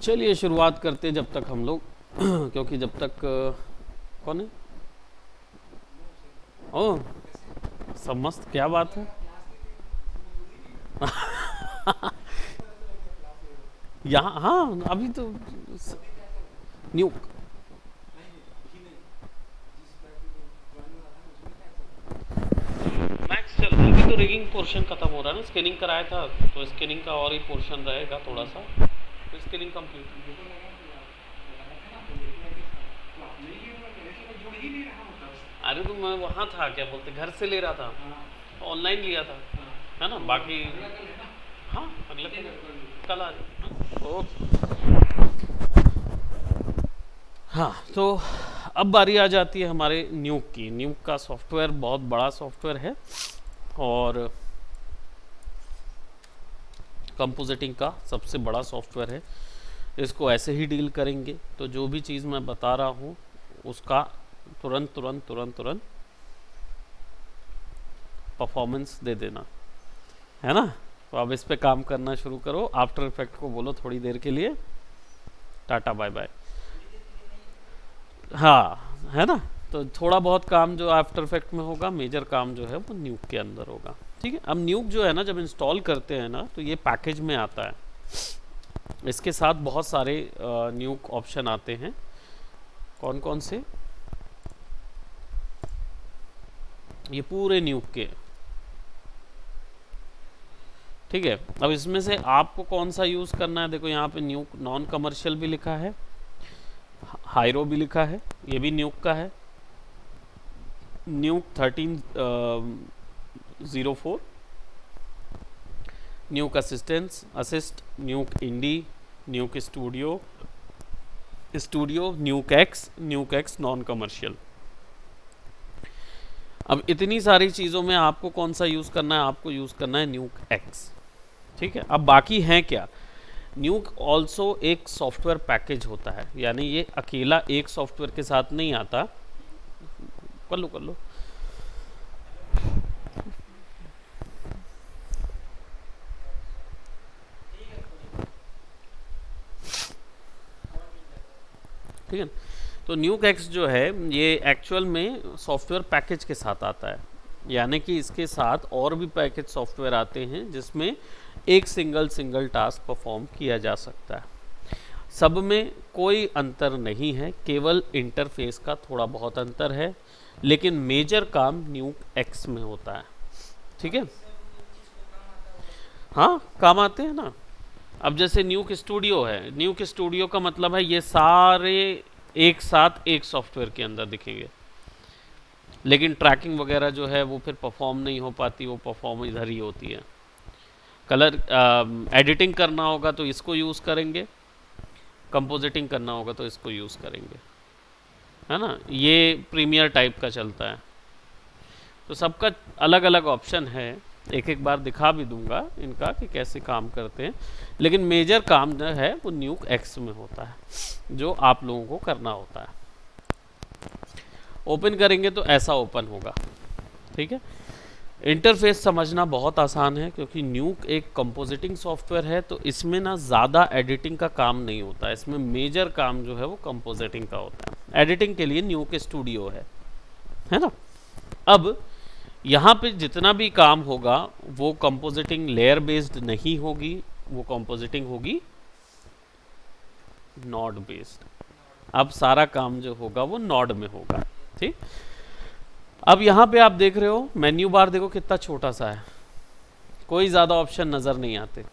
चलिए शुरुआत करते हैं जब तक हम लोग क्योंकि जब तक कौन है? ओ सब मस्त, क्या बात है। यहाँ हाँ अभी तो न्यू मैक्स चल अभी तो रिगिंग पोर्शन खत्म हो रहा है ना, स्कैनिंग कराया था तो स्कैनिंग का और ही पोर्शन रहेगा थोड़ा सा, तो स्कैनिंग कंप्लीट। अरे तो मैं वहाँ था, क्या बोलते, घर से ले रहा था, ऑनलाइन लिया था, है ना। बाकी हाँ अगले कल आ जाओ। ओके। हाँ तो अब बारी आ जाती है हमारे न्यूक की। न्यूक का सॉफ्टवेयर बहुत बड़ा सॉफ्टवेयर है और कंपोजिटिंग का सबसे बड़ा सॉफ्टवेयर है। इसको ऐसे ही डील करेंगे तो जो भी चीज़ मैं बता रहा हूँ उसका तुरंत तुरंत तुरंत तुरंत परफॉर्मेंस दे देना, है ना। तो अब इस पे काम करना शुरू करो। आफ्टर इफेक्ट को बोलो थोड़ी देर के लिए टाटा बाय बाय। हाँ है ना। तो थोड़ा बहुत काम जो आफ्टर इफेक्ट में होगा, मेजर काम जो है वो न्यूक के अंदर होगा। ठीक है। अब न्यूक जो है ना, जब इंस्टॉल करते हैं ना तो ये पैकेज में आता है। इसके साथ बहुत सारे न्यूक ऑप्शन आते हैं। कौन कौन से? ये पूरे न्यूक के। ठीक है। अब इसमें से आपको कौन सा यूज करना है? देखो यहाँ पे न्यूक नॉन कमर्शियल भी लिखा है, हाइरो भी लिखा है, ये भी न्यूक का है। Nuke 1304, Nuke assistance assist, Nuke indie, Nuke studio studio, Nuke X non commercial. अब इतनी सारी चीज़ों में आपको कौन सा यूज़ करना है? आपको यूज़ करना है न्यूक एक्स। ठीक है। अब बाकी हैं क्या? न्यूक ऑल्सो एक सॉफ्टवेयर पैकेज होता है, यानी ये अकेला एक सॉफ्टवेयर के साथ नहीं आता। कर लो ठीक है। तो न्यूक एक्स जो है ये एक्चुअल में सॉफ्टवेयर पैकेज के साथ आता है, यानी कि इसके साथ और भी पैकेज सॉफ्टवेयर आते हैं जिसमें एक सिंगल टास्क परफॉर्म किया जा सकता है। सब में कोई अंतर नहीं है, केवल इंटरफेस का थोड़ा बहुत अंतर है, लेकिन मेजर काम न्यूक एक्स में होता है। ठीक है। हाँ काम आते हैं ना। अब जैसे न्यूक स्टूडियो है, न्यूक स्टूडियो का मतलब है ये सारे एक साथ एक सॉफ्टवेयर के अंदर दिखेंगे, लेकिन ट्रैकिंग वगैरह जो है वो फिर परफॉर्म नहीं हो पाती, वो परफॉर्म इधर ही होती है। कलर एडिटिंग करना होगा तो इसको यूज़ करेंगे, कंपोजिटिंग करना होगा तो इसको यूज़ करेंगे, है ना। ये प्रीमियर टाइप का चलता है। तो सबका अलग अलग ऑप्शन है, एक एक बार दिखा भी दूंगा इनका कि कैसे काम करते हैं, लेकिन मेजर काम जो है वो न्यूक एक्स में होता है जो आप लोगों को करना होता है। ओपन करेंगे तो ऐसा ओपन होगा। ठीक है। इंटरफेस समझना बहुत आसान है क्योंकि न्यूक एक कंपोजिटिंग सॉफ्टवेयर है, तो इसमें ना ज़्यादा एडिटिंग का काम नहीं होता है। इसमें मेजर काम जो है वो कंपोजिटिंग का होता है। एडिटिंग के लिए न्यूक स्टूडियो है ना। अब यहाँ पे जितना भी काम होगा वो कंपोजिटिंग लेयर बेस्ड नहीं होगी, वो कंपोजिटिंग होगी नॉड बेस्ड। अब सारा काम जो होगा वो नॉड में होगा। ठीक। अब यहाँ पे आप देख रहे हो मेन्यू बार, देखो कितना छोटा सा है, कोई ज़्यादा ऑप्शन नज़र नहीं आते।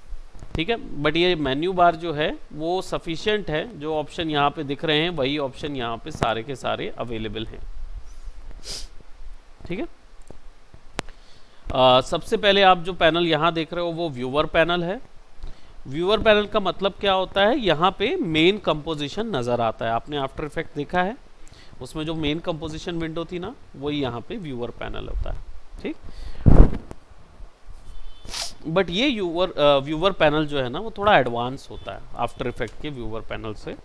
ठीक है। बट ये मेन्यू बार जो है वो सफिशिएंट है, जो ऑप्शन यहाँ पे दिख रहे हैं वही ऑप्शन यहाँ पे सारे के सारे अवेलेबल हैं। ठीक है। सबसे पहले आप जो पैनल यहाँ देख रहे हो वो व्यूअर पैनल है। व्यूअर पैनल का मतलब क्या होता है? यहाँ पे मेन कंपोजिशन नज़र आता है। आपने आफ्टर इफेक्ट देखा है, उसमें जो मेन कंपोजिशन विंडो थी ना, वही यहाँ पे व्यूअर पैनल होता है। ठीक। बट ये व्यूअर पैनल जो है ना वो थोड़ा एडवांस होता है आफ्टर इफेक्ट के व्यूअर पैनल से।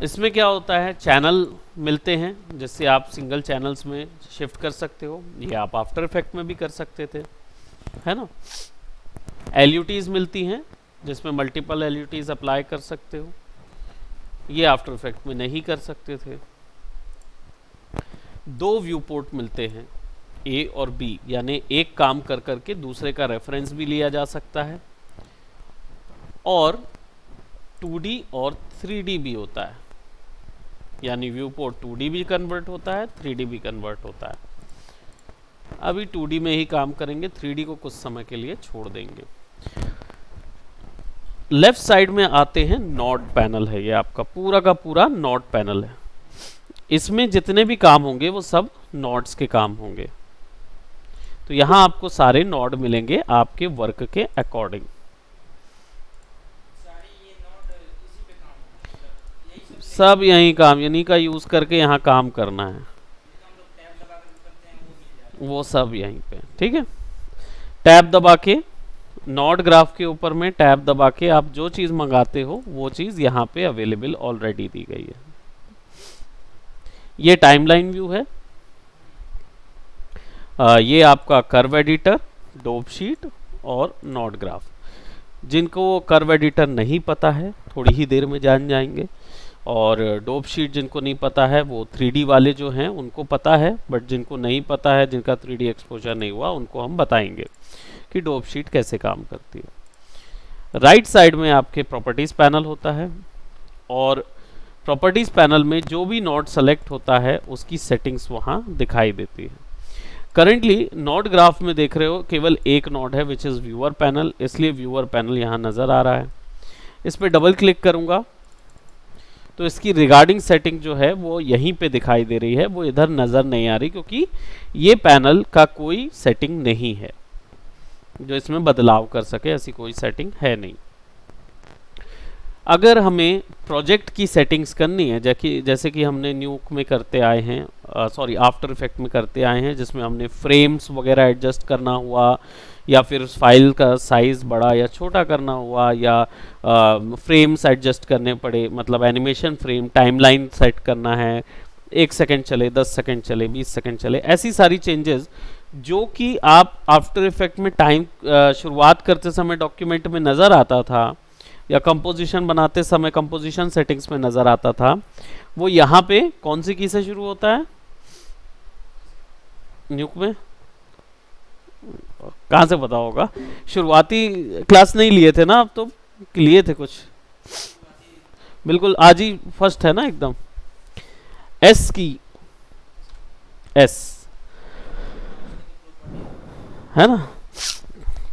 इसमें क्या होता है, चैनल मिलते हैं जिससे आप सिंगल चैनल्स में शिफ्ट कर सकते हो, ये आप आफ्टर इफेक्ट में भी कर सकते थे, है ना। LUTs मिलती हैं जिसमें मल्टीपल एलयूटीज अप्लाई कर सकते हो। ये आफ्टर इफेक्ट में नहीं कर सकते थे। दो व्यू पोर्ट मिलते हैं ए और बी, यानी एक काम कर करके दूसरे का रेफरेंस भी लिया जा सकता है, और 2D और 3D भी होता है, यानी व्यू पोर्ट 2D भी कन्वर्ट होता है, 3D भी कन्वर्ट होता है। अभी 2D में ही काम करेंगे, 3D को कुछ समय के लिए छोड़ देंगे। लेफ्ट साइड में आते हैं, नॉड पैनल है, ये आपका पूरा का पूरा नॉड पैनल है। इसमें जितने भी काम होंगे वो सब नॉड्स के काम होंगे। तो यहां आपको सारे नॉड मिलेंगे आपके वर्क के अकॉर्डिंग। सब यही काम, यानी का यूज करके यहाँ काम करना है, वो सब यहीं पे। ठीक है, टैब दबा के नॉड ग्राफ के ऊपर में टैब दबा के आप जो चीज मंगाते हो वो चीज यहाँ पे अवेलेबल ऑलरेडी दी गई है। ये टाइमलाइन व्यू है। ये आपका कर्व एडिटर, डोप शीट और नॉड ग्राफ। जिनको कर्व एडिटर नहीं पता है थोड़ी ही देर में जान जाएंगे, और डोप शीट जिनको नहीं पता है वो 3D वाले जो हैं उनको पता है, बट जिनको नहीं पता है, जिनका 3D एक्सपोजर नहीं हुआ, उनको हम बताएंगे कि डोप शीट कैसे काम करती है। राइट साइड में आपके प्रॉपर्टीज पैनल होता है, और प्रॉपर्टीज पैनल में जो भी नोड सेलेक्ट होता है उसकी सेटिंग्स वहाँ दिखाई देती है। करेंटली नोड ग्राफ में देख रहे हो केवल एक नोड है विच इज़ व्यूअर पैनल, इसलिए व्यूअर पैनल यहाँ नज़र आ रहा है। इस पर डबल क्लिक करूँगा तो इसकी रिगार्डिंग सेटिंग जो है वो यहीं पे दिखाई दे रही है, वो इधर नज़र नहीं आ रही, क्योंकि ये पैनल का कोई सेटिंग नहीं है जो इसमें बदलाव कर सके, ऐसी कोई सेटिंग है नहीं। अगर हमें प्रोजेक्ट की सेटिंग्स करनी है, जैसे कि हमने न्यूक में करते आए हैं, सॉरी आफ्टर इफेक्ट में करते आए हैं, जिसमें हमने फ्रेम्स वगैरह एडजस्ट करना हुआ, या फिर उस फाइल का साइज़ बड़ा या छोटा करना हुआ, या फ्रेम्स एडजस्ट करने पड़े, मतलब एनिमेशन फ्रेम, टाइमलाइन सेट करना है, 1 सेकेंड चले, 10 सेकेंड चले, 20 सेकेंड चले, ऐसी सारी चेंजेस जो कि आप आफ्टर इफेक्ट में टाइम शुरुआत करते समय डॉक्यूमेंट में नज़र आता था, या कंपोजिशन बनाते समय कंपोजिशन सेटिंग्स में नज़र आता था, वो यहाँ पे कौन सी की से शुरू होता है न्यूक में? कहाँ से पता होगा? शुरुआती क्लास नहीं लिए थे ना आप? तो लिए थे कुछ, बिल्कुल आज ही फर्स्ट है ना एकदम। एस की, एस है ना?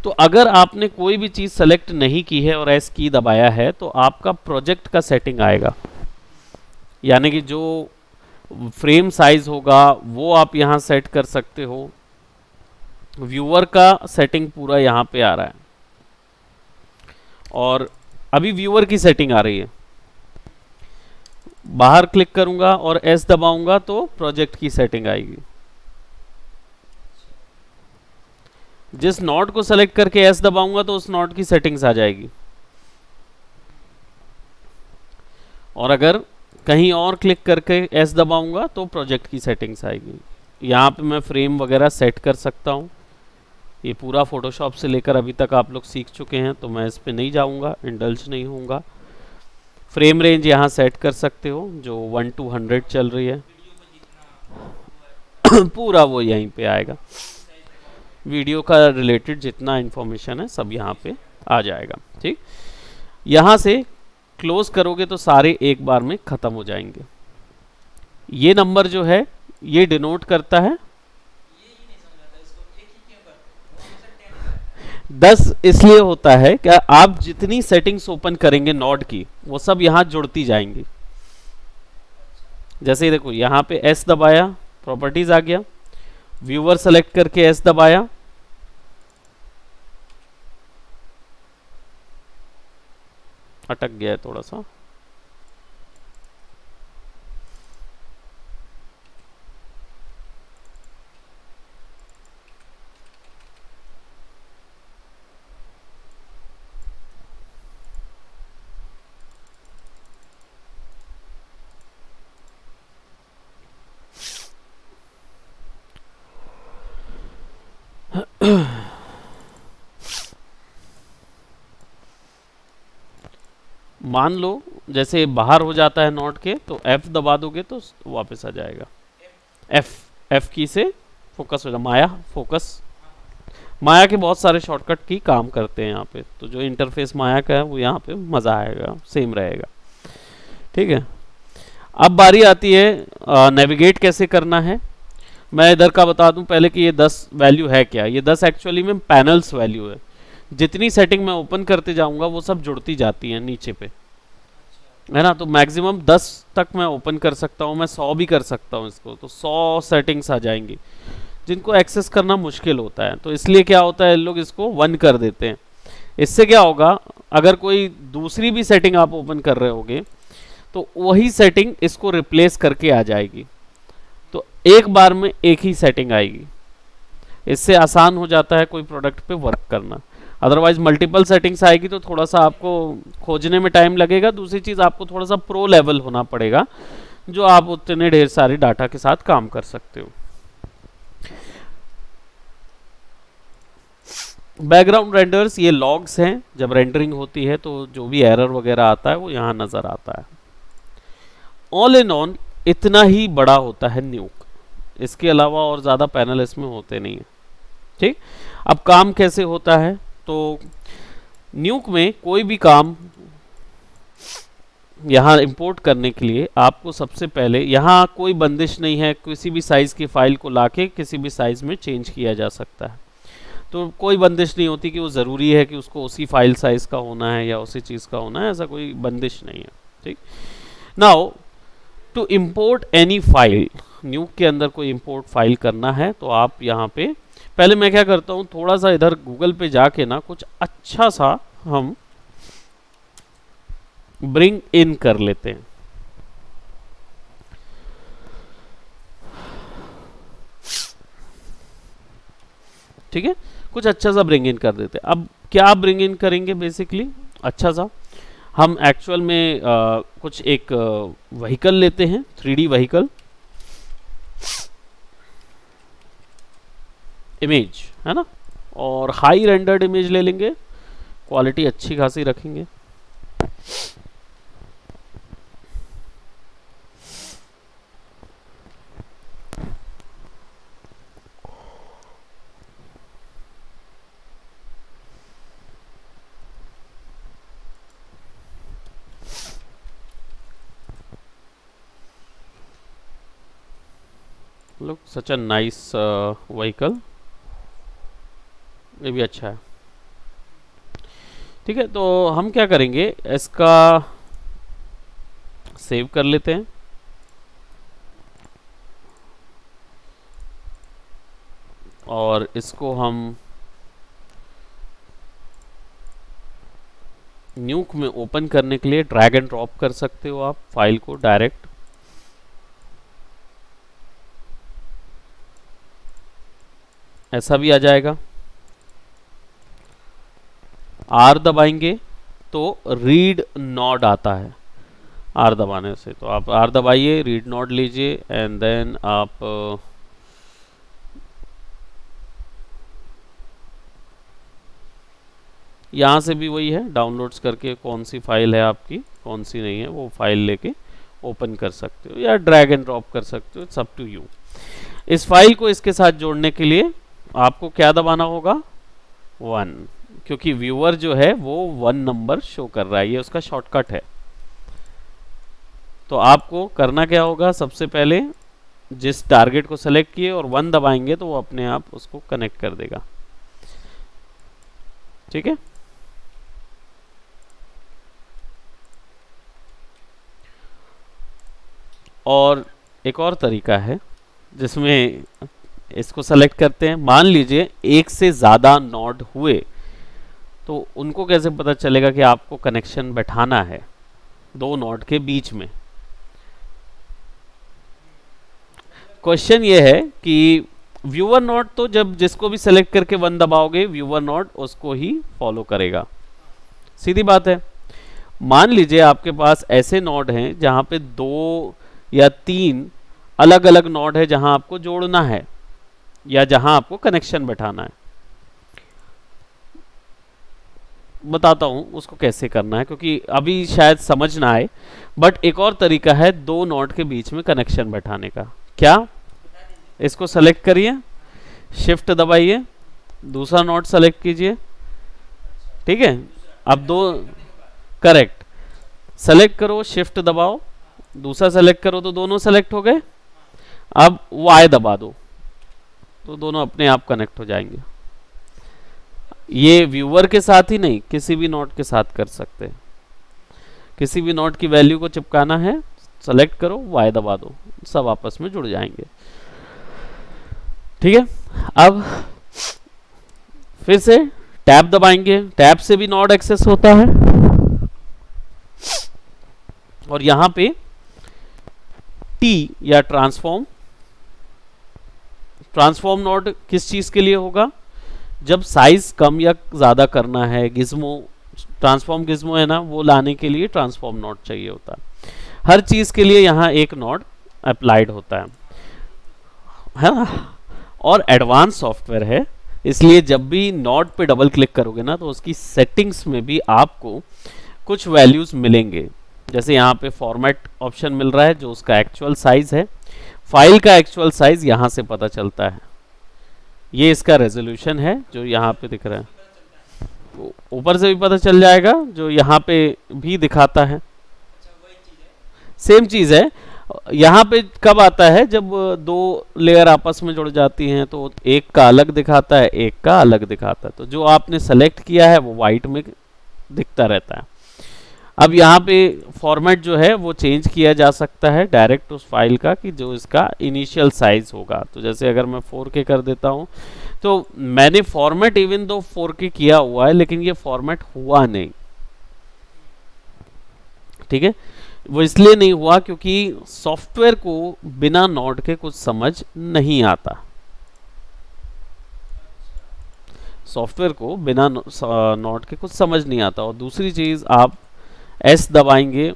तो अगर आपने कोई भी चीज़ सेलेक्ट नहीं की है और एस की दबाया है तो आपका प्रोजेक्ट का सेटिंग आएगा, यानी कि जो फ्रेम साइज होगा वो आप यहाँ सेट कर सकते हो। व्यूअर का सेटिंग पूरा यहाँ पे आ रहा है, और अभी व्यूअर की सेटिंग आ रही है। बाहर क्लिक करूंगा और एस दबाऊंगा तो प्रोजेक्ट की सेटिंग आएगी। जिस नोड को सेलेक्ट करके एस दबाऊंगा तो उस नोड की सेटिंग्स आ जाएगी, और अगर कहीं और क्लिक करके एस दबाऊंगा तो प्रोजेक्ट की सेटिंग्स आएगी। यहाँ पे मैं फ्रेम वगैरह सेट कर सकता हूँ। ये पूरा फोटोशॉप से लेकर अभी तक आप लोग सीख चुके हैं, तो मैं इस पे नहीं जाऊँगा, इंडल्ज नहीं होऊंगा। फ्रेम रेंज यहाँ सेट कर सकते हो, जो 1 to 100 चल रही है पूरा वो यहीं पे आएगा। वीडियो का रिलेटेड जितना इन्फॉर्मेशन है सब यहाँ पे आ जाएगा। ठीक, यहाँ से क्लोज करोगे तो सारे एक बार में ख़त्म हो जाएंगे। ये नंबर जो है ये डिनोट करता है 10, इसलिए होता है कि आप जितनी सेटिंग्स ओपन करेंगे नोड की वो सब यहाँ जुड़ती जाएंगी। जैसे देखो यहाँ पे एस दबाया, प्रॉपर्टीज आ गया, व्यूअर सेलेक्ट करके एस दबाया, अटक गया है थोड़ा सा, मान लो जैसे बाहर हो जाता है नॉट के, तो F दबा दोगे तो वापस आ जाएगा। F की से फोकस हो जाए, माया फोकस। माया के बहुत सारे शॉर्टकट की काम करते हैं यहाँ पे, तो जो इंटरफेस माया का है वो यहाँ पे मज़ा आएगा, सेम रहेगा। ठीक है, अब बारी आती है नेविगेट कैसे करना है। मैं इधर का बता दूं पहले कि ये 10 वैल्यू है क्या। ये 10 एक्चुअली में पैनल्स वैल्यू है। जितनी सेटिंग मैं ओपन करते जाऊंगा वो सब जुड़ती जाती हैं नीचे पे, है ना। तो मैक्सिमम 10 तक मैं ओपन कर सकता हूँ, मैं 100 भी कर सकता हूँ इसको, तो 100 सेटिंग्स आ जाएंगी जिनको एक्सेस करना मुश्किल होता है। तो इसलिए क्या होता है, लोग इसको 1 कर देते हैं। इससे क्या होगा, अगर कोई दूसरी भी सेटिंग आप ओपन कर रहे होगे तो वही सेटिंग इसको रिप्लेस करके आ जाएगी, तो एक बार में एक ही सेटिंग आएगी। इससे आसान हो जाता है कोई प्रोडक्ट पे वर्क करना। अदरवाइज मल्टीपल सेटिंग्स आएगी तो थोड़ा सा आपको खोजने में टाइम लगेगा। दूसरी चीज़, आपको थोड़ा सा प्रो लेवल होना पड़ेगा, जो आप उतने ढेर सारे डाटा के साथ काम कर सकते हो। बैकग्राउंड रेंडर्स, ये लॉग्स हैं। जब रेंडरिंग होती है तो जो भी एरर वगैरह आता है वो यहाँ नज़र आता है। ऑल इन ऑन इतना ही बड़ा होता है न्यूक, इसके अलावा और ज़्यादा पैनल इसमें होते नहीं है। ठीक, अब काम कैसे होता है, तो न्यूक में कोई भी काम यहाँ इंपोर्ट करने के लिए आपको सबसे पहले, यहाँ कोई बंदिश नहीं है, किसी भी साइज़ की फाइल को लाके किसी भी साइज़ में चेंज किया जा सकता है। तो कोई बंदिश नहीं होती कि वो ज़रूरी है कि उसको उसी फाइल साइज़ का होना है या उसी चीज़ का होना है, ऐसा कोई बंदिश नहीं है। ठीक, now to import any file, Nuke के अंदर कोई इम्पोर्ट फाइल करना है तो आप यहाँ पे, पहले मैं क्या करता हूँ, थोड़ा सा इधर गूगल पे जाके ना कुछ अच्छा सा हम ब्रिंग इन कर लेते हैं। ठीक है, कुछ अच्छा सा ब्रिंग इन कर देते हैं। अब क्या ब्रिंग इन करेंगे, बेसिकली अच्छा सा हम एक्चुअल में कुछ एक व्हीकल लेते हैं, 3D व्हीकल इमेज, है ना, और हाई रेंडर्ड इमेज ले लेंगे, क्वालिटी अच्छी खासी रखेंगे। Look such a nice vehicle, ये भी अच्छा है। ठीक है, तो हम क्या करेंगे, इसका सेव कर लेते हैं और इसको हम न्यूक में ओपन करने के लिए ड्रैग एंड ड्रॉप कर सकते हो आप फाइल को डायरेक्ट। ऐसा भी आ जाएगा। आर दबाएंगे तो रीड नॉड आता है, आर दबाने से। तो आप आर दबाइए, रीड नॉड लीजिए एंड देन आप यहाँ से भी वही है, डाउनलोड्स करके कौन सी फाइल है आपकी, कौन सी नहीं है, वो फाइल लेके ओपन कर सकते हो या ड्रैग एंड ड्रॉप कर सकते हो, इट्स अप टू यू। इस फाइल को इसके साथ जोड़ने के लिए आपको क्या दबाना होगा, 1, क्योंकि व्यूअर जो है वो 1 नंबर शो कर रहा है, ये उसका शॉर्टकट है। तो आपको करना क्या होगा, सबसे पहले जिस टारगेट को सेलेक्ट किए और 1 दबाएंगे तो वो अपने आप उसको कनेक्ट कर देगा। ठीक है, और एक और तरीका है जिसमें इसको सेलेक्ट करते हैं, मान लीजिए एक से ज़्यादा नोड हुए तो उनको कैसे पता चलेगा कि आपको कनेक्शन बैठाना है 2 नोड के बीच में। क्वेश्चन ये है कि व्यूअर नोड तो जब जिसको भी सेलेक्ट करके 1 दबाओगे व्यूअर नोड उसको ही फॉलो करेगा, सीधी बात है। मान लीजिए आपके पास ऐसे नोड हैं जहां पे 2 या 3 अलग अलग नोड है जहां आपको जोड़ना है या जहां आपको कनेक्शन बैठाना है। बताता हूँ उसको कैसे करना है, क्योंकि अभी शायद समझ ना आए। बट एक और तरीका है दो नोड के बीच में कनेक्शन बैठाने का। क्या? इसको सेलेक्ट करिए, शिफ्ट दबाइए, दूसरा नोड सेलेक्ट कीजिए, ठीक है। अब दो, करेक्ट, सेलेक्ट करो, शिफ्ट दबाओ, दूसरा सेलेक्ट करो तो दोनों सेलेक्ट हो गए। अब वाई दबा दो तो दोनों अपने आप कनेक्ट हो जाएंगे। ये व्यूअर के साथ ही नहीं, किसी भी नोड के साथ कर सकते हैं। किसी भी नोड की वैल्यू को चिपकाना है, सेलेक्ट करो, वाई दबा दो, सब आपस में जुड़ जाएंगे, ठीक है। अब फिर से टैब दबाएंगे, टैब से भी नोड एक्सेस होता है। और यहां पे टी या ट्रांसफॉर्म नोड किस चीज के लिए होगा? जब साइज कम या ज्यादा करना है, गिज्मो, ट्रांसफॉर्म गिज्मो है ना, वो लाने के लिए ट्रांसफॉर्म नोड चाहिए होता है। हर चीज के लिए यहां एक नोड अप्लाइड होता है ना। और एडवांस सॉफ्टवेयर है, इसलिए जब भी नोड पे डबल क्लिक करोगे ना तो उसकी सेटिंग्स में भी आपको कुछ वैल्यूज मिलेंगे। जैसे यहाँ पे फॉर्मेट ऑप्शन मिल रहा है जो उसका एक्चुअल साइज है, फाइल का एक्चुअल साइज यहाँ से पता चलता है। ये इसका रेजोल्यूशन है जो यहाँ पे दिख रहा है, ऊपर से भी पता चल जाएगा, जो यहाँ पे भी दिखाता है। सेम चीज है। यहाँ पे कब आता है? जब दो लेयर आपस में जुड़ जाती हैं तो एक का अलग दिखाता है, एक का अलग दिखाता है। तो जो आपने सेलेक्ट किया है वो वाइट में दिखता रहता है। अब यहाँ पे फॉर्मेट जो है वो चेंज किया जा सकता है डायरेक्ट उस फाइल का, कि जो इसका इनिशियल साइज होगा। तो जैसे अगर मैं 4K कर देता हूँ, तो मैंने फॉर्मेट इवन दो 4K किया हुआ है लेकिन ये फॉर्मेट हुआ नहीं, ठीक है। वो इसलिए नहीं हुआ क्योंकि सॉफ्टवेयर को बिना नोड के कुछ समझ नहीं आता। सॉफ्टवेयर को बिना नोड के कुछ समझ नहीं आता। और दूसरी चीज, आप एस दबाएंगे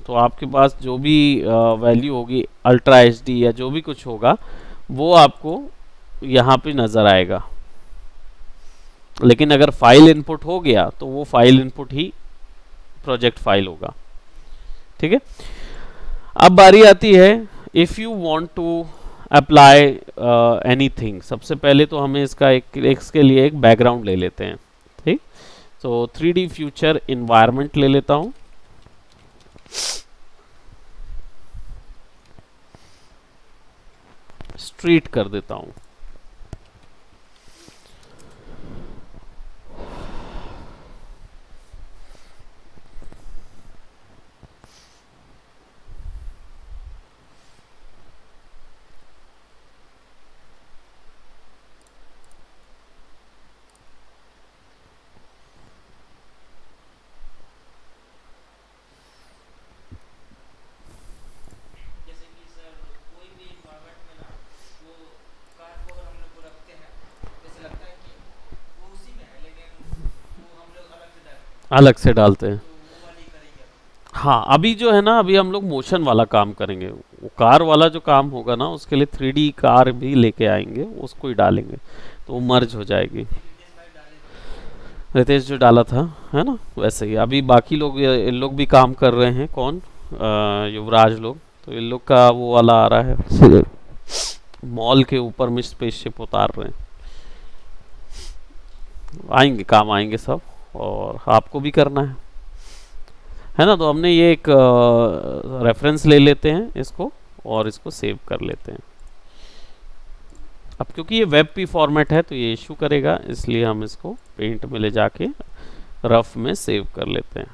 तो आपके पास जो भी वैल्यू होगी, अल्ट्रा एचडी या जो भी कुछ होगा, वो आपको यहाँ पे नजर आएगा। लेकिन अगर फाइल इनपुट हो गया तो वो फाइल इनपुट ही प्रोजेक्ट फाइल होगा, ठीक है। अब बारी आती है if you want to apply anything. सबसे पहले तो हमें इसका इसके लिए एक बैकग्राउंड ले लेते हैं, ठीक। तो 3D फ्यूचर इन्वायरमेंट ले लेता हूं, स्ट्रीट कर देता हूं। अलग से डालते हैं। हाँ, अभी जो है ना, अभी हम लोग मोशन वाला काम करेंगे। वो कार वाला जो काम होगा ना, उसके लिए 3D कार भी लेके आएंगे, उसको ही डालेंगे तो वो मर्ज हो जाएगी। रितेश जो डाला था, है ना, वैसे ही अभी बाकी लोग, इन लोग भी काम कर रहे हैं। कौन? युवराज लोग। तो इन लोग का वो वाला आ रहा है, मॉल के ऊपर में स्पेसशिप उतार रहे हैं। आएंगे, काम आएंगे सब, और आपको भी करना है ना। तो हमने ये एक रेफरेंस ले लेते हैं इसको, और इसको सेव कर लेते हैं। अब क्योंकि ये वेब पी फॉर्मेट है तो ये इशू करेगा, इसलिए हम इसको पेंट में ले जाके रफ में सेव कर लेते हैं।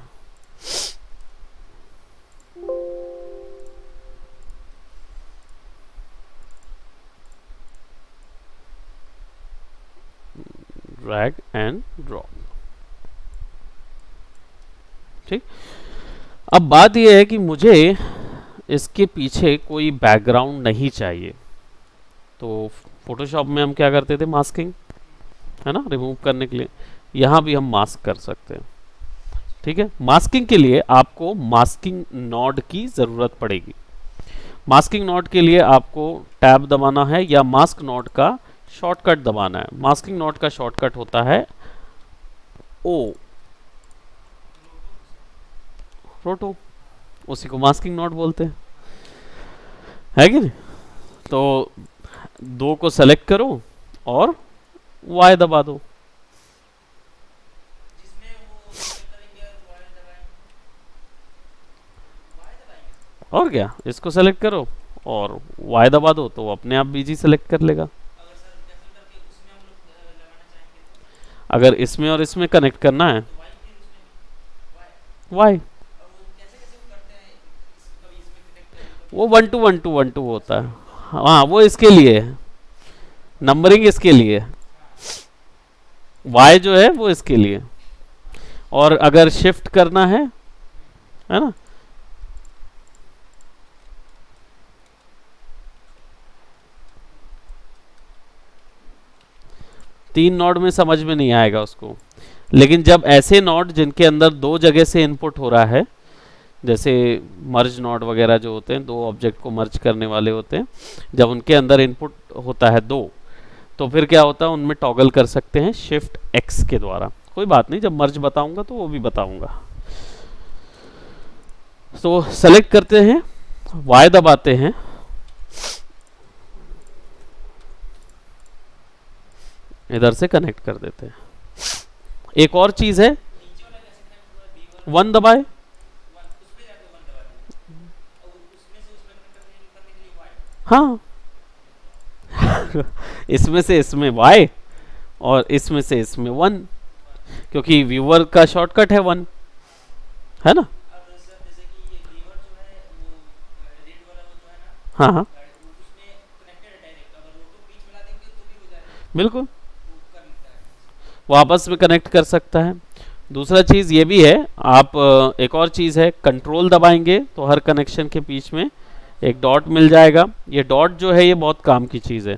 ड्रैग एंड ड्रॉप, ठीक। अब बात यह है कि मुझे इसके पीछे कोई बैकग्राउंड नहीं चाहिए। तो फोटोशॉप में हम क्या करते थे? मास्किंग, है ना, रिमूव करने के लिए। यहाँ भी हम मास्क कर सकते हैं, ठीक है। मास्किंग के लिए आपको मास्किंग नोड की ज़रूरत पड़ेगी। मास्किंग नोड के लिए आपको टैब दबाना है या मास्क नोड का शॉर्टकट दबाना है। मास्किंग नोड का शॉर्टकट होता है ओ, रोटो, उसी को मास्किंग नॉट बोलते हैं, है कि नहीं? तो दो को सेलेक्ट करो और वाई दबा दो। और क्या, इसको सेलेक्ट करो और वाई दबा दो तो वो अपने आप बीजी सेलेक्ट कर लेगा। अगर इसमें और इसमें कनेक्ट करना है, वाई, वो 1 to 1 to 1 2 होता है। हाँ, वो इसके लिए है, नंबरिंग इसके लिए, वाई जो है वो इसके लिए। और अगर शिफ्ट करना है ना, तीन नोड में समझ में नहीं आएगा उसको, लेकिन जब ऐसे नोड जिनके अंदर दो जगह से इनपुट हो रहा है, जैसे मर्ज नोड वगैरह जो होते हैं, दो ऑब्जेक्ट को मर्ज करने वाले होते हैं, जब उनके अंदर इनपुट होता है दो, तो फिर क्या होता है, उनमें टॉगल कर सकते हैं शिफ्ट एक्स के द्वारा। कोई बात नहीं, जब मर्ज बताऊंगा तो वो भी बताऊंगा। तो सेलेक्ट करते हैं, वाई दबाते हैं, इधर से कनेक्ट कर देते हैं। एक और चीज है, 1 दबाए, हाँ इसमें से इसमें y और इसमें से इसमें 1, क्योंकि व्यूअर का शॉर्टकट है 1, है ना? हाँ हाँ, बिल्कुल, वो आपस में कनेक्ट कर सकता है। दूसरा चीज़ ये भी है, आप एक और चीज़ है, कंट्रोल दबाएंगे तो हर कनेक्शन के बीच में एक डॉट मिल जाएगा। ये डॉट जो है ये बहुत काम की चीज़ है,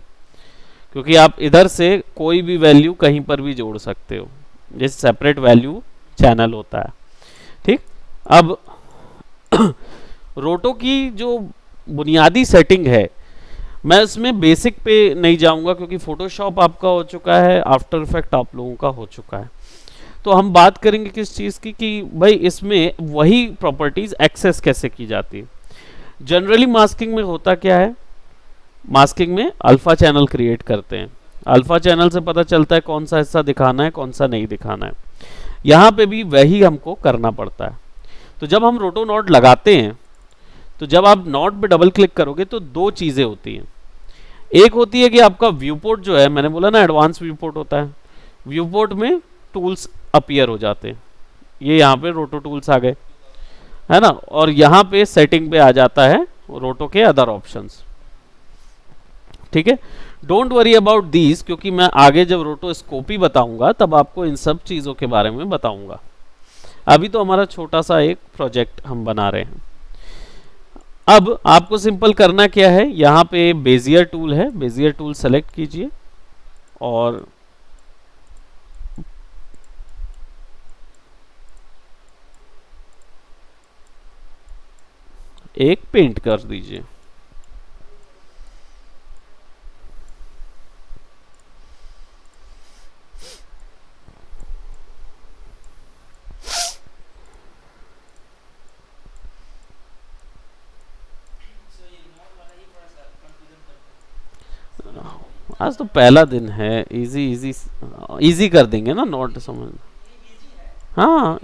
क्योंकि आप इधर से कोई भी वैल्यू कहीं पर भी जोड़ सकते हो, जैसे सेपरेट वैल्यू चैनल होता है। ठीक, अब रोटो की जो बुनियादी सेटिंग है, मैं इसमें बेसिक पे नहीं जाऊंगा क्योंकि फोटोशॉप आपका हो चुका है, आफ्टर इफेक्ट आप लोगों का हो चुका है। तो हम बात करेंगे किस चीज़ की, कि भाई इसमें वही प्रॉपर्टीज एक्सेस कैसे की जाती है। जनरली मास्किंग में होता क्या है, मास्किंग में अल्फा चैनल क्रिएट करते हैं। अल्फा चैनल से पता चलता है कौन सा हिस्सा दिखाना है, कौन सा नहीं दिखाना है। यहाँ पे भी वही हमको करना पड़ता है। तो जब हम रोटो नॉट लगाते हैं, तो जब आप नॉट पे डबल क्लिक करोगे तो दो चीज़ें होती हैं। एक होती है कि आपका व्यू पोर्ट जो है, मैंने बोला ना एडवांस व्यू पोर्ट होता है, व्यू पोर्ट में टूल्स अपीयर हो जाते हैं। ये यहाँ पे रोटो टूल्स आ गए, है ना, और यहाँ पे सेटिंग पे आ जाता है रोटो के अदर ऑप्शंस। ठीक है, डोंट वरी अबाउट दीज, क्योंकि मैं आगे जब रोटो स्कोपी बताऊंगा तब आपको इन सब चीज़ों के बारे में बताऊंगा। अभी तो हमारा छोटा सा एक प्रोजेक्ट हम बना रहे हैं। अब आपको सिंपल करना क्या है, यहाँ पे बेजियर टूल है, बेजियर टूल सेलेक्ट कीजिए और एक पेंट कर दीजिए। आज तो पहला दिन है, इजी इजी इजी कर देंगे ना, नोट समझ। हाँ,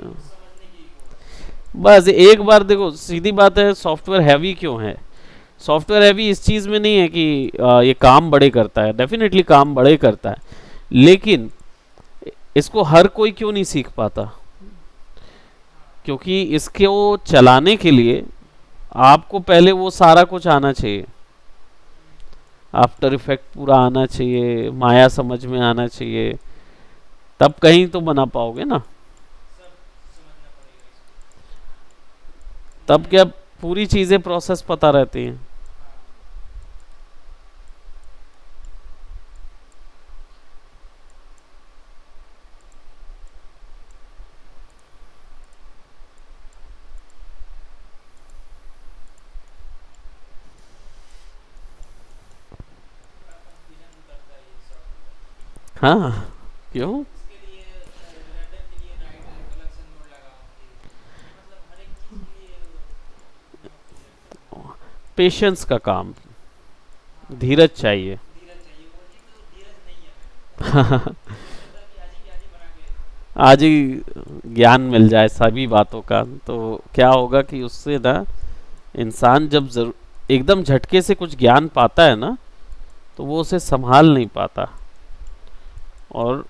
बस एक बार देखो, सीधी बात है, सॉफ्टवेयर हैवी क्यों है? सॉफ्टवेयर हैवी इस चीज़ में नहीं है कि ये काम बड़े करता है, डेफिनेटली काम बड़े करता है, लेकिन इसको हर कोई क्यों नहीं सीख पाता? क्योंकि इसको चलाने के लिए आपको पहले वो सारा कुछ आना चाहिए, आफ्टर इफेक्ट पूरा आना चाहिए, माया समझ में आना चाहिए, तब कहीं तो बना पाओगे ना। तब क्या पूरी चीज़ें प्रोसेस पता रहती हैं। हाँ, क्यों? पेशेंस का काम, धीरज चाहिए। आज ही ज्ञान मिल जाए सभी बातों का तो क्या होगा कि उससे ना इंसान जब एकदम झटके से कुछ ज्ञान पाता है ना तो वो उसे संभाल नहीं पाता, और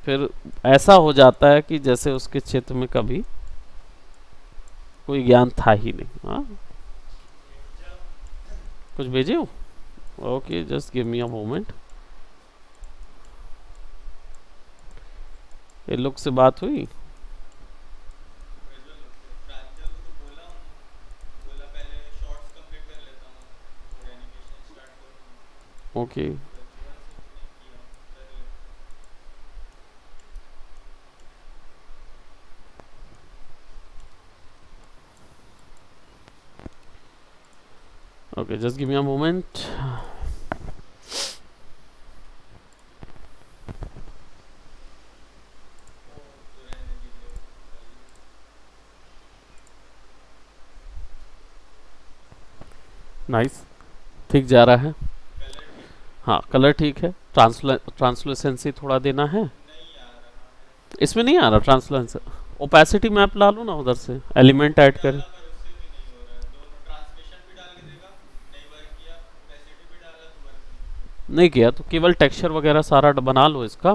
फिर ऐसा हो जाता है कि जैसे उसके चित्त में कभी कोई ज्ञान था ही नहीं। हाँ, कुछ भेजे हो? Okay, just give me a moment. ये लोग से बात हुई? Okay, okay, just give me a moment. Nice, ठीक जा रहा है। हाँ, कलर ठीक है। ट्रांसलुसेंसी थोड़ा देना है। इसमें नहीं आ रहा ट्रांसलुसेंसी। ओपेसिटी मैप ला लो ना उधर से, एलिमेंट ऐड करें। नहीं किया तो केवल टेक्सचर वगैरह सारा बना लो इसका,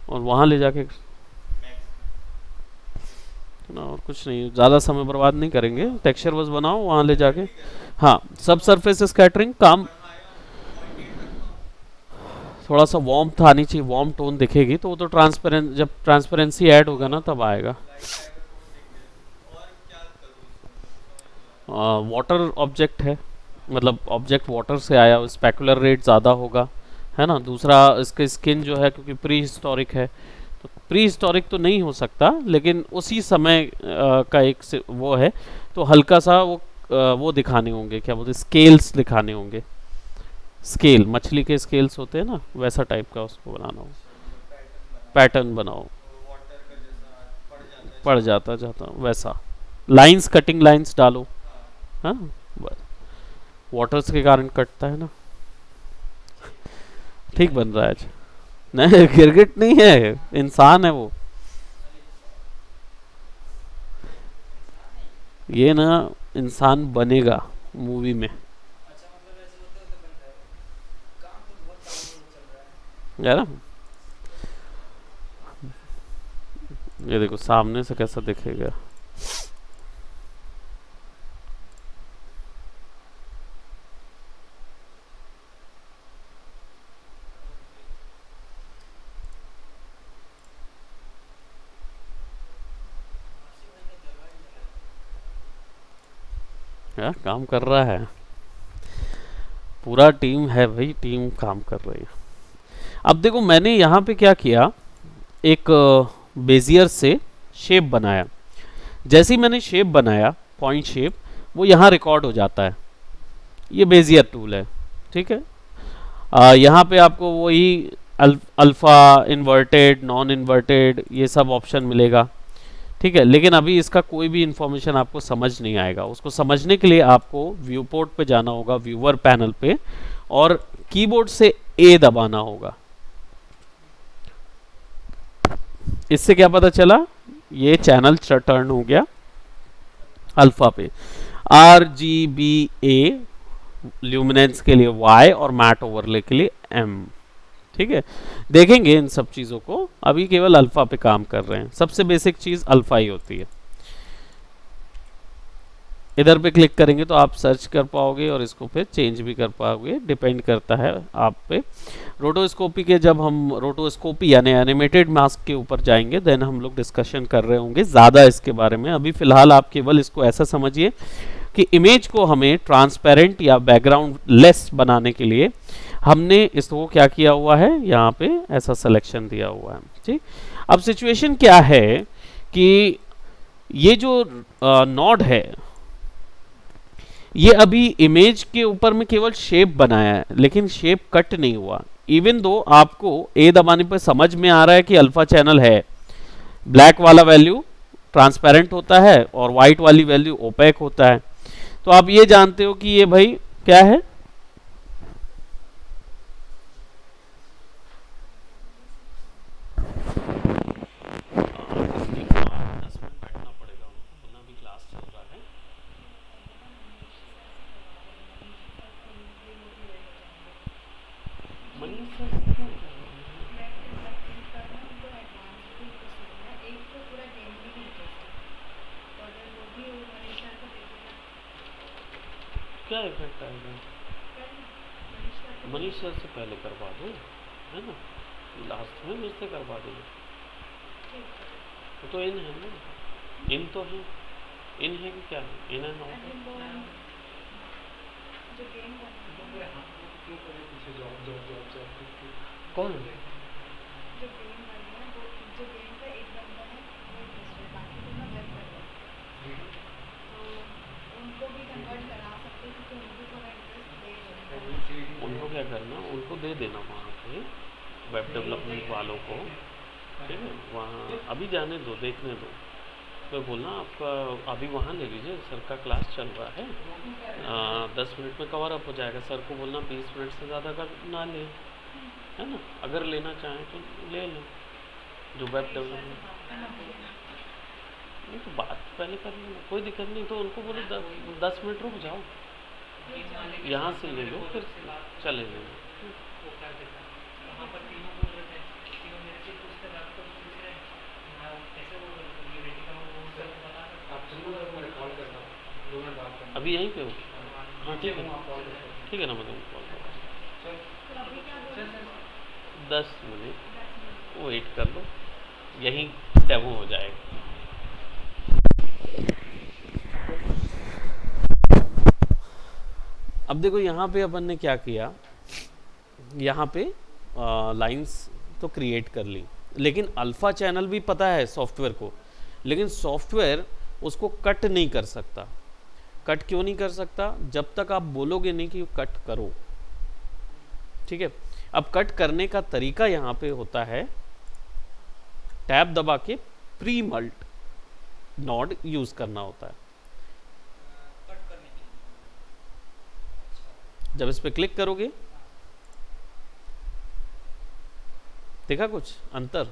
और वहाँ ले जाके ना, और कुछ नहीं, ज़्यादा समय बर्बाद नहीं करेंगे। टेक्सचर बस बनाओ वहाँ ले जाके। हाँ, सब सरफेस स्कैटरिंग काम थोड़ा सा वार्म आनी चाहिए, वार्म टोन दिखेगी तो वो तो ट्रांसपेरेंट, जब ट्रांसपेरेंसी ऐड होगा ना तब आएगा। वाटर ऑब्जेक्ट है, मतलब ऑब्जेक्ट वाटर से आया, स्पेकुलर रेट ज़्यादा होगा, है ना। दूसरा इसके स्किन जो है, क्योंकि प्री हिस्टोरिक है तो प्री हिस्टोरिक तो नहीं हो सकता, लेकिन उसी समय का एक वो है, तो हल्का सा वो दिखाने होंगे, क्या बोलते, स्केल्स दिखाने होंगे। स्केल, मछली के स्केल्स होते हैं ना, वैसा टाइप का उसको बनाना हो, पैटर्न बनाओ, पड़ जाता जाता वैसा। लाइंस, कटिंग लाइंस डालो। हाँ, वाटर्स के कारण कटता है ना। ठीक बन रहा है आज। नहीं, गिरगिट नहीं है, इंसान है वो। ये ना इंसान बनेगा मूवी में, है ना। ये देखो सामने से कैसा दिखेगा। यार काम कर रहा है, पूरा टीम है भाई, टीम काम कर रही है। अब देखो मैंने यहाँ पे क्या किया, एक बेजियर से शेप बनाया। जैसे ही मैंने शेप बनाया, पॉइंट शेप, वो यहाँ रिकॉर्ड हो जाता है। ये बेजियर टूल है, ठीक है। यहाँ पे आपको वही अल्फा, इन्वर्टेड, नॉन इन्वर्टेड, ये सब ऑप्शन मिलेगा, ठीक है। लेकिन अभी इसका कोई भी इंफॉर्मेशन आपको समझ नहीं आएगा। उसको समझने के लिए आपको व्यू पोर्ट पे जाना होगा, व्यूअर पैनल पे, और कीबोर्ड से ए दबाना होगा। इससे क्या पता चला, ये चैनल टर्न हो गया अल्फा पे। RGBA ल्यूमिनेंस के लिए Y और मैट ओवरले के लिए M, ठीक है। देखेंगे इन सब चीज़ों को, अभी केवल अल्फा पे काम कर रहे हैं। सबसे बेसिक चीज़ अल्फा ही होती है। इधर पे क्लिक करेंगे तो आप सर्च कर पाओगे और इसको फिर चेंज भी कर पाओगे, डिपेंड करता है आप पे। रोटोस्कोपी के, जब हम रोटोस्कोपी यानी एनिमेटेड मास्क के ऊपर जाएंगे देन हम लोग डिस्कशन कर रहे होंगे ज़्यादा इसके बारे में। अभी फ़िलहाल आप केवल इसको ऐसा समझिए कि इमेज को हमें ट्रांसपेरेंट या बैकग्राउंड लेस बनाने के लिए हमने इसको क्या किया हुआ है, यहाँ पे ऐसा सिलेक्शन दिया हुआ है, ठीक। अब सिचुएशन क्या है कि ये जो नोड है, ये अभी इमेज के ऊपर में केवल शेप बनाया है, लेकिन शेप कट नहीं हुआ। इवन दो आपको ए दबाने पर समझ में आ रहा है कि अल्फा चैनल है, ब्लैक वाला वैल्यू ट्रांसपेरेंट होता है और वाइट वाली वैल्यू ओपेक होता है। तो आप ये जानते हो कि ये भाई क्या है, क्या इफेक्ट आएगा? मनीष सर से पहले करवा दो, है ना, लास्ट में मुझसे करवा देंगे। तो इन है ना, इन तो है, इन है कि क्या है, इन है ना, कौन उनको क्या करना, उनको दे देना वहाँ पे वेब डेवलपमेंट वालों को, ठीक है, वहाँ अभी जाने दो, देखने दो, तो बोलना आपका अभी वहाँ ले लीजिए, सर का क्लास चल रहा है, 10 मिनट में कवर अप हो जाएगा। सर को बोलना 20 मिनट से ज़्यादा का ना ले, है ना, अगर लेना चाहें तो ले लें, जो वेब डेवलपमेंट। नहीं तो बात पहले कर लेना, कोई दिक्कत नहीं, तो उनको बोलो 10 मिनट रुक जाओ, यहाँ से ले लो फिर चले जाओ। अभी यहीं पे हो? हाँ ठीक है, ठीक है ना, मैं तुमको कॉल कर 10 मिनट वेट कर लो, यहीं डेमो हो जाएगा। अब देखो यहाँ पे अपन ने क्या किया, यहाँ पे लाइंस तो क्रिएट कर ली, लेकिन अल्फा चैनल भी पता है सॉफ्टवेयर को, लेकिन सॉफ्टवेयर उसको कट नहीं कर सकता। कट क्यों नहीं कर सकता? जब तक आप बोलोगे नहीं कि कट करो, ठीक है। अब कट करने का तरीका यहाँ पे होता है, टैब दबा के प्री मल्ट नॉड यूज करना होता है। जब इस पे क्लिक करोगे, देखा कुछ अंतर?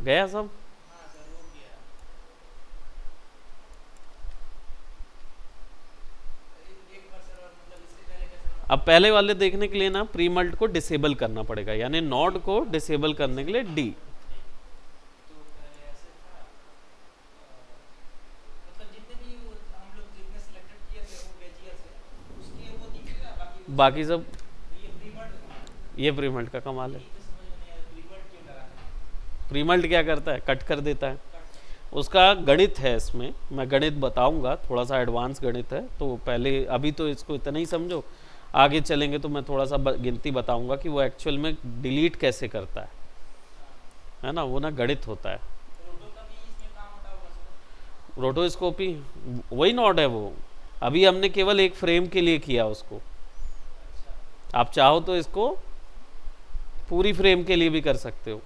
गया सब? अब पहले वाले देखने के लिए ना प्री मल्ट को डिसेबल करना पड़ेगा, यानी नॉड को डिसेबल करने के लिए डी। बाकी सब ये प्री मल्ट का कमाल है। प्री मल्ट क्या करता है? कट कर देता है। उसका गणित है, इसमें मैं गणित बताऊंगा, थोड़ा सा एडवांस गणित है, तो पहले अभी तो इसको इतना ही समझो, आगे चलेंगे तो मैं थोड़ा सा गिनती बताऊंगा कि वो एक्चुअल में डिलीट कैसे करता है ना, वो ना गणित होता है। रोटोस्कोपी वही नॉड है वो, अभी हमने केवल एक फ्रेम के लिए किया उसको, आप चाहो तो इसको पूरी फ्रेम के लिए भी कर सकते हो।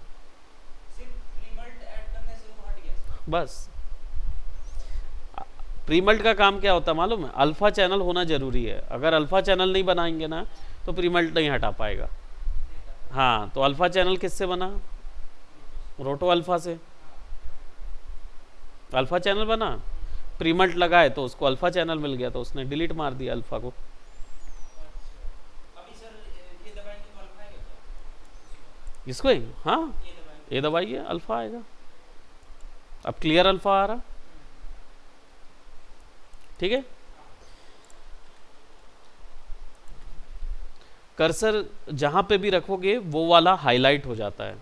बस प्रीमल्ट का काम क्या होता है मालूम है? अल्फा चैनल होना जरूरी है, अगर अल्फा चैनल नहीं बनाएंगे ना तो प्रीमल्ट नहीं हटा पाएगा। हाँ, तो अल्फा चैनल किससे बना? रोटो अल्फा से अल्फा चैनल बना, प्रीमल्ट लगाए तो उसको अल्फा चैनल मिल गया, तो उसने डिलीट मार दिया अल्फा को। इसको ही, हाँ ये दबाइए, अल्फा आएगा। अब क्लियर अल्फा आ रहा, ठीक है। कर्सर जहां पे भी रखोगे वो वाला हाईलाइट हो जाता है।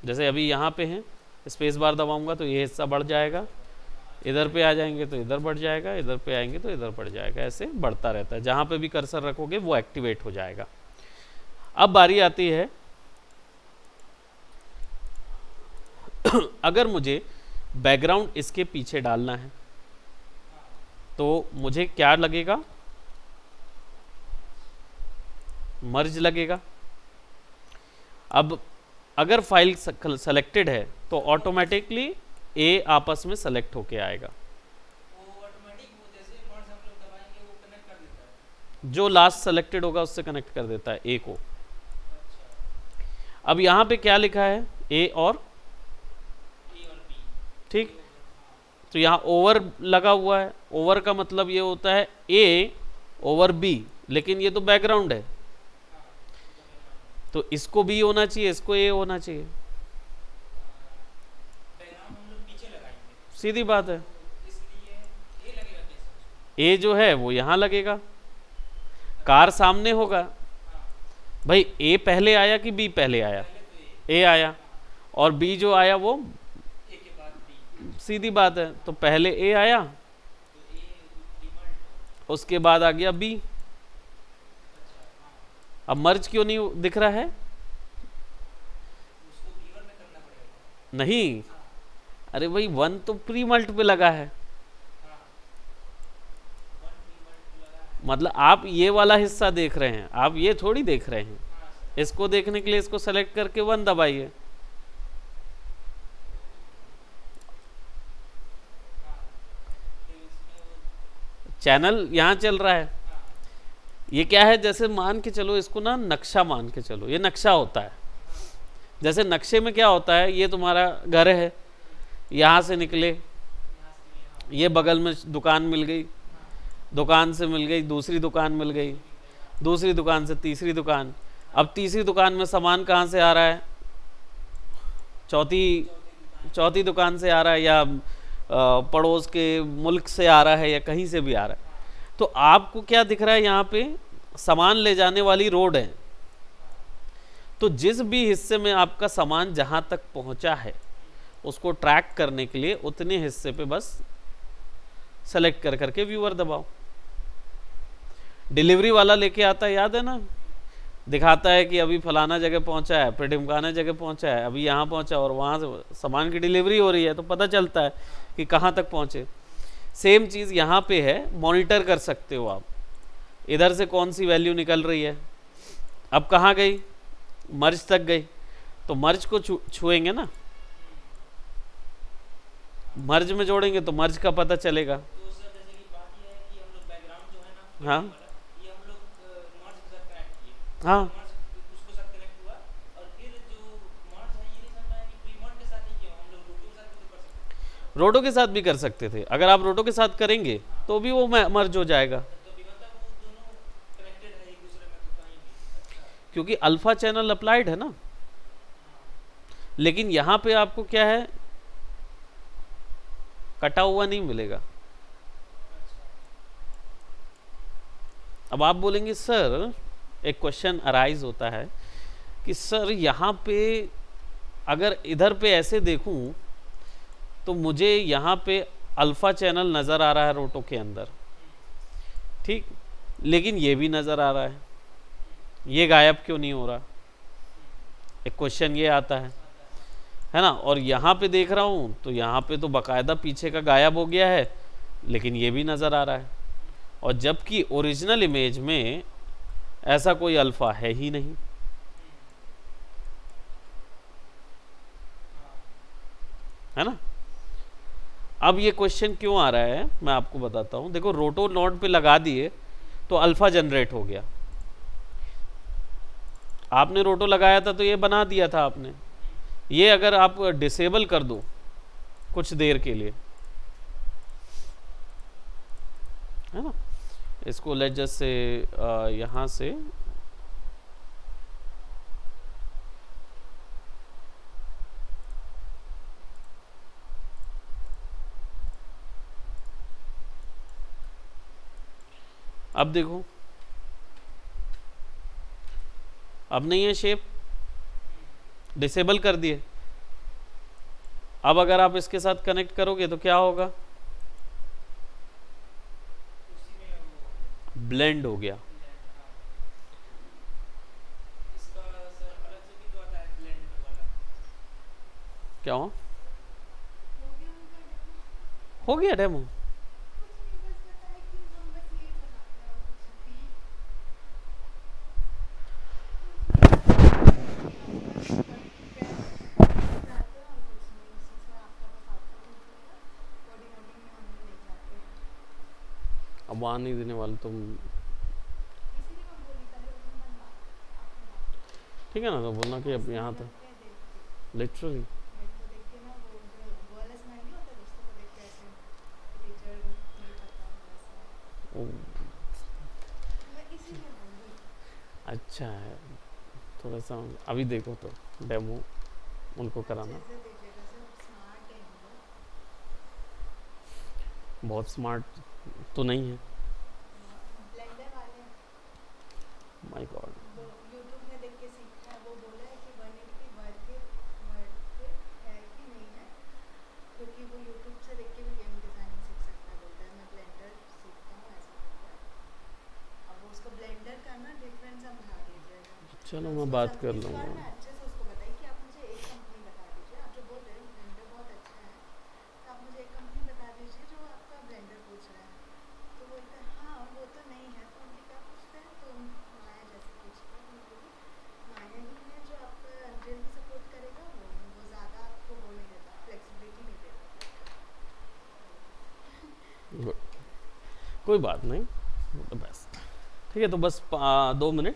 जैसे अभी यहाँ पे है, स्पेस बार दबाऊंगा तो ये हिस्सा बढ़ जाएगा, इधर पे आ जाएंगे तो इधर बढ़ जाएगा, इधर पे आएंगे तो इधर बढ़ जाएगा, ऐसे बढ़ता रहता है। जहां पे भी कर्सर रखोगे वो एक्टिवेट हो जाएगा। अब बारी आती है अगर मुझे बैकग्राउंड इसके पीछे डालना है तो मुझे क्या लगेगा? मर्ज लगेगा। अब अगर फाइल सेलेक्टेड है तो ऑटोमेटिकली ए आपस में सेलेक्ट होके आएगा। जो लास्ट सेलेक्टेड होगा उससे कनेक्ट कर देता है ए को। अब यहां पे क्या लिखा है, ए और ठीक, तो यहां ओवर लगा हुआ है। ओवर का मतलब ये होता है ए ओवर बी, लेकिन ये तो बैकग्राउंड है, तो इसको बी होना चाहिए, इसको ए होना चाहिए। सीधी बात है। ए जो है वो यहां लगेगा, कार सामने होगा। भाई ए पहले आया कि बी पहले आया? ए आया, और बी जो आया वो सीधी बात है, तो पहले ए आया, उसके बाद आ गया बी। अब मर्ज क्यों नहीं दिख रहा है? नहीं, अरे भाई 1 तो प्री मल्ट पे लगा है। मतलब आप ये वाला हिस्सा देख रहे हैं, आप ये थोड़ी देख रहे हैं। इसको देखने के लिए इसको सेलेक्ट करके 1 दबाइए। चैनल यहाँ चल रहा है। ये क्या है, जैसे मान के चलो इसको ना नक्शा मान के चलो, ये नक्शा होता है। जैसे नक्शे में क्या होता है, ये तुम्हारा घर है, यहाँ से निकले, ये बगल में दुकान मिल गई, दुकान से मिल गई दूसरी दुकान मिल गई, दूसरी दुकान से तीसरी दुकान। अब तीसरी दुकान में सामान कहाँ से आ रहा है? चौथी दुकान से आ रहा है, या पड़ोस के मुल्क से आ रहा है, या कहीं से भी आ रहा है। तो आपको क्या दिख रहा है, यहाँ पे सामान ले जाने वाली रोड है। तो जिस भी हिस्से में आपका सामान जहाँ तक पहुँचा है उसको ट्रैक करने के लिए उतने हिस्से पे बस सेलेक्ट कर करके व्यूअर दबाओ। डिलीवरी वाला लेके आता है, याद है ना, दिखाता है कि अभी फलाना जगह पहुंचा है, फिर ढिमकाना जगह पहुंचा है, अभी यहाँ पहुंचा, और वहाँ से सामान की डिलीवरी हो रही है, तो पता चलता है कि कहाँ तक पहुँचे। सेम चीज़ यहाँ पे है, मॉनिटर कर सकते हो आप, इधर से कौन सी वैल्यू निकल रही है। अब कहाँ गई? मर्ज तक गई, तो मर्ज को छुएंगे ना, मर्ज में जोड़ेंगे तो मर्ज का पता चलेगा। तो सर जैसे कि बात ये है कि हम लोग बैकग्राउंड जो है ना, हाँ ये हम लोग मर्ज के साथ कनेक्ट किए, हाँ, मर्ज उसके साथ कनेक्ट हुआ, और फिर जो मर्ज है ये नहीं समझ में आया कि प्री मर्ज के साथ ही किया, हम लोग रोटो के साथ भी तो कर सकते हैं। रोटो के साथ भी कर सकते थे। अगर आप रोटो के साथ करेंगे तो भी वो मर्ज हो जाएगा, तो भी मतलब वो दोनों कनेक्टेड है एक दूसरे में, तो कहीं भी। अच्छा, क्योंकि अल्फा चैनल अप्लाइड है ना। लेकिन यहाँ पे आपको क्या है, कटा हुआ नहीं मिलेगा। अब आप बोलेंगे सर, एक क्वेश्चन अराइज होता है कि सर यहाँ पे अगर इधर पे ऐसे देखूं तो मुझे यहाँ पे अल्फा चैनल नज़र आ रहा है रोटो के अंदर, ठीक, लेकिन ये भी नज़र आ रहा है, ये गायब क्यों नहीं हो रहा? एक क्वेश्चन ये आता है ना। और यहाँ पे देख रहा हूँ तो यहाँ पे तो बाकायदा पीछे का गायब हो गया है, लेकिन ये भी नज़र आ रहा है, और जबकि ओरिजिनल इमेज में ऐसा कोई अल्फ़ा है ही नहीं, है ना। अब ये क्वेश्चन क्यों आ रहा है मैं आपको बताता हूँ। देखो, रोटो नोड पे लगा दिए तो अल्फ़ा जनरेट हो गया। आपने रोटो लगाया था तो ये बना दिया था आपने। ये अगर आप डिसेबल कर दो कुछ देर के लिए, है ना, इसको लेट जस्ट से यहाँ से अब देखो, अब नहीं है शेप, डिसेबल कर दिए। अब अगर आप इसके साथ कनेक्ट करोगे तो क्या होगा? ब्लेंड हो गया। इसका सर अलग से भी तो आता है ब्लेंड वाला। क्या हो गया डेमो? अब आने नहीं देने वाले तुम। इसीलिए मैं बोली पहले उस दिन मैं बात ठीक है ना, तो बोलना कि अब यहाँ देख तक के देख लिटरली। मेरे को देख के ना वो जो गर्ल स्माइल नहीं होता दोस्तों को देख के ऐसे टीचर नहीं पता वैसा मैं इसीलिए बोली अच्छा है, थोड़ा सा अभी देखो तो डेमो उनको कराना। अच्छे से दीजिएगा सब स्मार्ट है हम लोग बहुत स्मार्ट तो नहीं है, ब्लेंडर वाले माय गॉड। वो यूट्यूब में देख के सीखा है वो बोला है कि 180 वर्थ है कि नहीं है क्योंकि वो यूट्यूब से देख के भी गेम डिज़ाइनिंग सीख सकता है बोलता है मैं ब्लेंडर सीखता हूँ ऐसा बोलता है अब वो उसको ब्लेंडर का ना डिफरेंस समझा दीजिएगा चलो मैं मैं उसको बात कर इस बार लूँगा। मैं अच्छे से उसको बताइए कि आप मुझे एक कंपनी बता दीजिए आप जो बोल रहे हैं ब्लेंडर बहुत अच्छा है तो आप मुझे एक कंपनी बता दीजिए जो आपका ब्लेंडर पूछ रहा है तो बोलता है हाँ वो तो नहीं है तो उनके क्या पूछते हैं तो माया जैसे पूछते हैं मैं बोली माया ही है जो आपका अनरियल भी सपोर्ट करेगा वो ज़्यादा आपको वो नहीं देता फ्लेक्सिबिलिटी नहीं देता गुड, कोई बात नहीं, तो बस ठीक है। तो बस 2 मिनट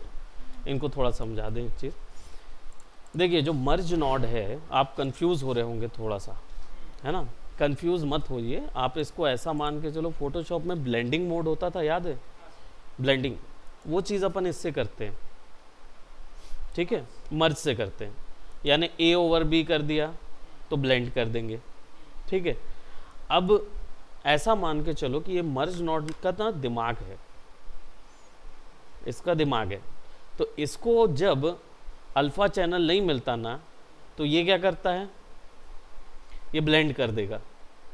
इनको थोड़ा समझा दें एक चीज़। देखिए जो मर्ज नॉड है, आप कंफ्यूज हो रहे होंगे थोड़ा सा, है ना, कंफ्यूज मत होइए। आप इसको ऐसा मान के चलो, फोटोशॉप में ब्लेंडिंग मोड होता था, याद है ब्लेंडिंग, वो चीज़ अपन इससे करते हैं, ठीक है, मर्ज से करते हैं। यानी ए ओवर बी कर दिया तो ब्लेंड कर देंगे, ठीक है। अब ऐसा मान के चलो कि ये मर्ज नॉड का ना दिमाग है, इसका दिमाग है। तो इसको जब अल्फा चैनल नहीं मिलता ना, तो ये क्या करता है, ये ब्लेंड कर देगा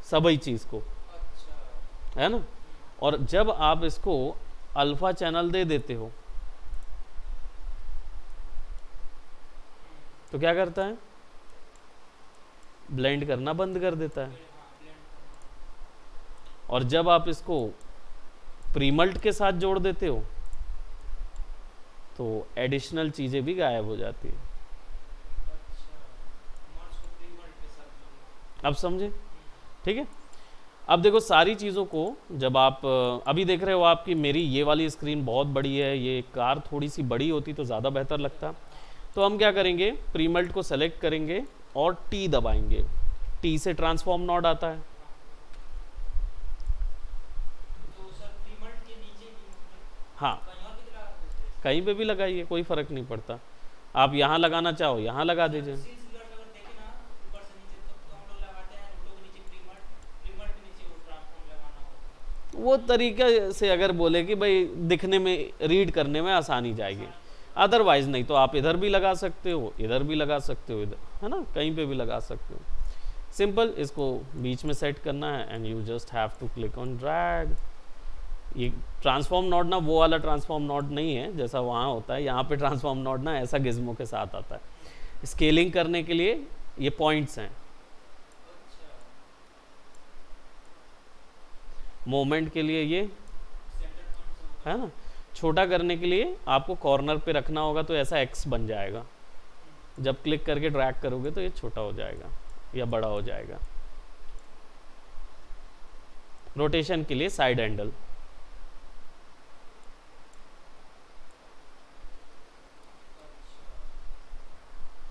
सभी चीज़ को, अच्छा है ना। और जब आप इसको अल्फा चैनल दे देते हो तो क्या करता है, ब्लेंड करना बंद कर देता है। और जब आप इसको प्रीमल्ट के साथ जोड़ देते हो तो एडिशनल चीज़ें भी गायब हो जाती है। अब समझे, ठीक है। अब देखो सारी चीज़ों को जब आप अभी देख रहे हो, आपकी मेरी ये वाली स्क्रीन बहुत बड़ी है, ये कार थोड़ी सी बड़ी होती तो ज़्यादा बेहतर लगता। तो हम क्या करेंगे, प्रीमल्ट को सेलेक्ट करेंगे और टी दबाएंगे। टी से ट्रांसफॉर्म नॉड आता है, तो सर प्रीमल्ट के नीचे भी हाँ कहीं और भी लगा देते हैं कहीं पे भी लगाइए, कोई फ़र्क नहीं पड़ता। आप यहाँ लगाना चाहो यहाँ लगा दीजिए। सील्स रिजल्ट अगर देखें ना ऊपर से नीचे तो हम लोग लगाते हैं रूटो के नीचे प्रीमल्ट के नीचे वो ट्रांसफॉर्म लगाना होता वो तरीके से अगर बोले कि भाई दिखने में, रीड करने में आसानी जाएगी, अदरवाइज नहीं तो आप इधर भी लगा सकते हो, इधर भी लगा सकते हो, इधर, है ना, कहीं पे भी लगा सकते हो। सिंपल, इसको बीच में सेट करना है and you just have to click on drag. ये ट्रांसफॉर्म नॉड ना वो वाला ट्रांसफॉर्म नॉड नहीं है जैसा वहाँ होता है, यहाँ पे ट्रांसफॉर्म नॉड ना ऐसा गिज्मो के साथ आता है। स्केलिंग करने के लिए ये पॉइंट्स हैं, अच्छा मोमेंट के लिए ये, सेंटर पॉइंट से है ना, छोटा करने के लिए आपको कॉर्नर पे रखना होगा तो ऐसा एक्स बन जाएगा। जब क्लिक करके ड्रैग करोगे तो ये छोटा हो जाएगा या बड़ा हो जाएगा। रोटेशन के लिए साइड हैंडल,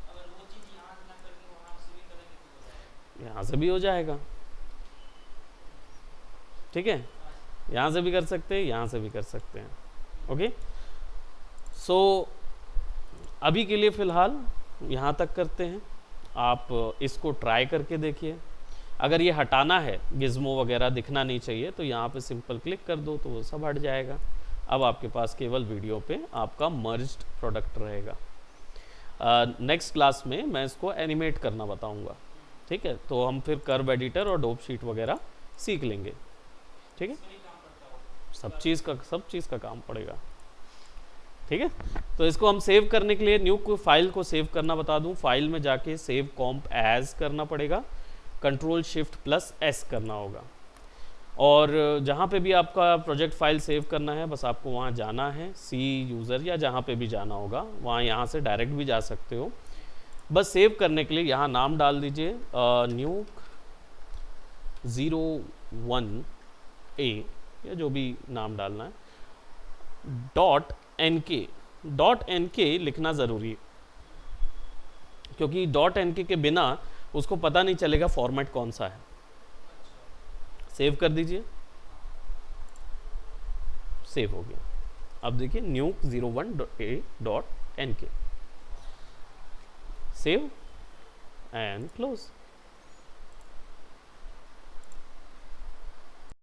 अगर वो चीज़ यहाँ से ना करके वहाँ से भी करेंगे तो हो जाएगा। यहाँ से भी हो जाएगा, ठीक है, यहाँ से भी कर सकते हैं, यहाँ से भी कर सकते हैं। ओके, सो अभी के लिए फ़िलहाल यहाँ तक करते हैं। आप इसको ट्राई करके देखिए। अगर ये हटाना है, गिज़्मो वगैरह दिखना नहीं चाहिए, तो यहाँ पे सिंपल क्लिक कर दो तो वो सब हट जाएगा। अब आपके पास केवल वीडियो पे आपका मर्ज्ड प्रोडक्ट रहेगा। नेक्स्ट क्लास में मैं इसको एनिमेट करना बताऊँगा, ठीक है। तो हम फिर कर्व एडिटर और डोप शीट वगैरह सीख लेंगे, ठीक है। इसमें नहीं काम करता हो सब चीज़ का काम पड़ेगा, ठीक है। तो इसको हम सेव करने के लिए न्यू को फाइल को सेव करना बता दूं। फाइल में जाके सेव कॉम्प एज करना पड़ेगा, कंट्रोल शिफ्ट प्लस एस करना होगा। और जहाँ पे भी आपका प्रोजेक्ट फाइल सेव करना है, बस आपको वहाँ जाना है, सी यूज़र या जहाँ पे भी जाना होगा वहाँ, यहाँ से डायरेक्ट भी जा सकते हो। बस सेव करने के लिए यहाँ नाम डाल दीजिए न्यूक 01A या जो भी नाम डालना है, .nk, .nk लिखना ज़रूरी है, क्योंकि .nk के बिना उसको पता नहीं चलेगा फॉर्मेट कौन सा है। सेव कर दीजिए, सेव हो गया। अब देखिए nuke01.a.nk, सेव एंड क्लोज।